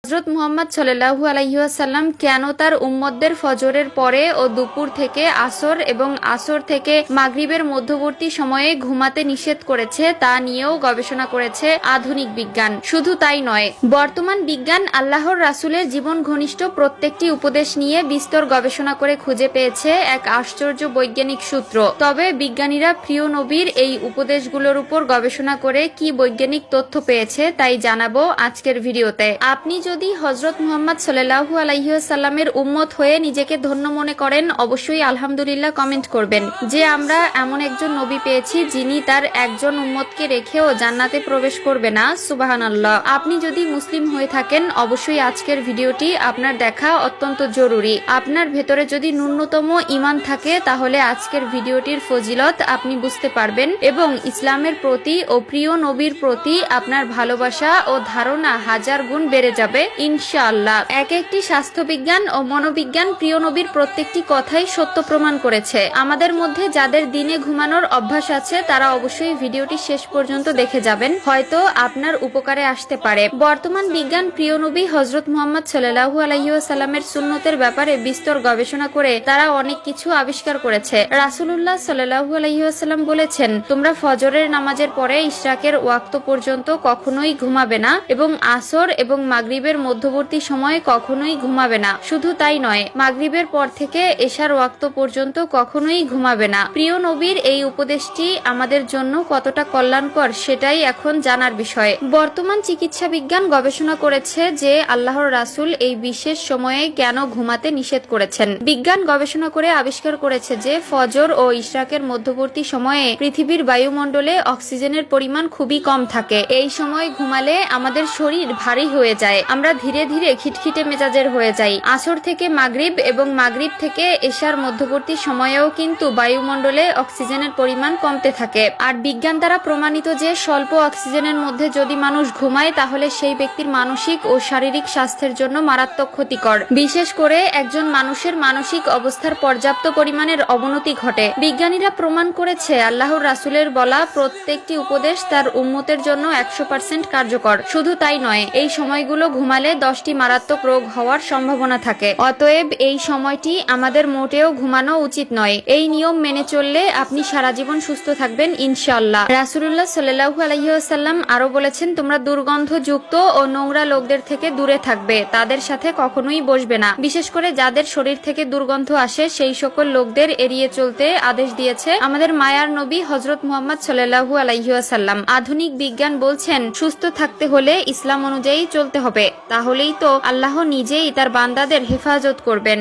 হযরত মুহাম্মদ সাল্লাল্লাহু আলাইহি ওয়াসাল্লাম কেন তার উম্মতদের ফজরের পরে ও দুপুর থেকে আসর এবং আসর থেকে মাগরিবের মধ্যবর্তী সময়ে ঘুমাতে নিষেধ করেছে তা নিয়েও গবেষণা করেছে আধুনিক বিজ্ঞান। শুধু তাই নয়, বর্তমান বিজ্ঞান আল্লাহর রাসূলের জীবন ঘনিষ্ঠ প্রত্যেকটি উপদেশ নিয়ে বিস্তর গবেষণা করে খুঁজে পেয়েছে এক আশ্চর্য বৈজ্ঞানিক সূত্র। তবে বিজ্ঞানীরা প্রিয় নবীর এই উপদেশগুলোর উপর গবেষণা করে কি বৈজ্ঞানিক তথ্য পেয়েছে তাই জানাবো আজকের ভিডিওতে। আপনি যদি হযরত মুহাম্মদ সাল্লাল্লাহু আলাইহি ওয়াসাল্লামের উম্মত হয়ে নিজেকে ধন্য মনে করেন, অবশ্যই আলহামদুলিল্লাহ কমেন্ট করবেন যে আমরা এমন একজন নবী পেয়েছি যিনি তার একজন উম্মতকে রেখেও জান্নাতে প্রবেশ করবে না। সুবহানাল্লাহ। আপনি যদি মুসলিম হয়ে থাকেন, অবশ্যই আজকের ভিডিওটি আপনার দেখা অত্যন্ত জরুরি। আপনার ভেতরে যদি ন্যূনতম ঈমান থাকে তাহলে আজকের ভিডিওটির ফজিলত আপনি বুঝতে পারবেন এবং ইসলামের প্রতি ও প্রিয় নবীর প্রতি আপনার ভালোবাসা ও ধারণা হাজার গুণ বেড়ে যাবে ইনশাআল্লাহ। একটি স্বাস্থ্যবিজ্ঞান ও মনোবিজ্ঞান প্রিয় নবীর প্রত্যেকটি কথাই সত্য প্রমাণ করেছে। আমাদের মধ্যে যাদের দিনে ঘুমানোর অভ্যাস আছে তারা অবশ্যই ভিডিওটি শেষ পর্যন্ত দেখে যাবেন, হয়তো আপনার উপকারে আসতে পারে। বর্তমান বিজ্ঞান প্রিয় নবী হযরত মুহাম্মদ সাল্লাল্লাহু আলাইহি ওয়াসাল্লামের সুন্নতের ব্যাপারে বিস্তর গবেষণা করে তারা অনেক কিছু আবিষ্কার করেছে। রাসূলুল্লাহ সাল্লাল্লাহু আলাইহি ওয়াসাল্লাম বলেছেন, তোমরা ফজরের নামাজের পরে ইশরাকের ওয়াক্ত পর্যন্ত কখনোই ঘুমাবে না এবং আসর এবং মাগরিবের মধ্যবর্তী সময়ে কখনোই ঘুমাবে না। শুধু তাই নয়, মাগরিবের পর থেকে এশার ওয়াক্ত পর্যন্ত কখনোই ঘুমাবে না। প্রিয় নবীর এই উপদেশটি আমাদের জন্য কতটা কল্যাণকর সেটাই এখন জানার বিষয়। বর্তমান চিকিৎসা বিজ্ঞান গবেষণা করেছে যে আল্লাহর রাসূল এই বিশেষ সময়ে কেন ঘুমাতে নিষেধ করেছেন। বিজ্ঞান গবেষণা করে আবিষ্কার করেছে যে ফজর ও ইশরাকের মধ্যবর্তী সময়ে পৃথিবীর বায়ুমণ্ডলে অক্সিজেনের পরিমাণ খুবই কম থাকে। এই সময় ঘুমালে আমাদের শরীর ভারী হয়ে যায়, আমরা ধীরে ধীরে খিটখিটে মেজাজের হয়ে যাই। আসর থেকে মাগরিব এবং মাগরিব থেকে এশার মধ্যবর্তী সময়েও কিন্তু বায়ুমণ্ডলে অক্সিজেনের পরিমাণ কমতে থাকে। আর বিজ্ঞান দ্বারা প্রমাণিত যে স্বল্প অক্সিজেনের মধ্যে যদি মানুষ ঘুমায় তাহলে সেই ব্যক্তির মানসিক ও শারীরিক স্বাস্থ্যের জন্য মারাত্মক ক্ষতিকর। বিশেষ করে একজন মানুষের মানসিক অবস্থার পর্যাপ্ত পরিমাণের অবনতি ঘটে। বিজ্ঞানীরা প্রমাণ করেছে আল্লাহর রাসূলের বলা প্রত্যেকটি উপদেশ তার উম্মতের জন্য 100% কার্যকর। শুধু তাই নয়, এই সময়গুলো ঘুমালে 10টি মারাত্মক রোগ হওয়ার সম্ভাবনা থাকে। অতএব এই সময়টি আমাদের মোটেও ঘুমানো উচিত নয়। এই নিয়ম মেনে চললে আপনি সারা জীবন সুস্থ থাকবেন ইনশাআল্লাহ। রাসূলুল্লাহ সাল্লাল্লাহু আলাইহি ওয়াসাল্লাম আরো বলেছেন, তোমরা দুর্গন্ধযুক্ত ও নোংরা লোকদের থেকে দূরে থাকবে, তাদের সাথে কখনোই বসবে না। বিশেষ করে যাদের শরীর থেকে দুর্গন্ধ আসে সেই সকল লোকদের এড়িয়ে চলতে আদেশ দিয়েছে আমাদের মায়ার নবী হযরত মুহাম্মদ সাল্লাল্লাহু আলাইহি ওয়াসাল্লাম। আধুনিক বিজ্ঞান বলছেন, সুস্থ থাকতে হলে ইসলাম অনুযায়ী চলতে হবে, তাহলেই তো আল্লাহ নিজেই তার বান্দাদের হেফাজত করবেন।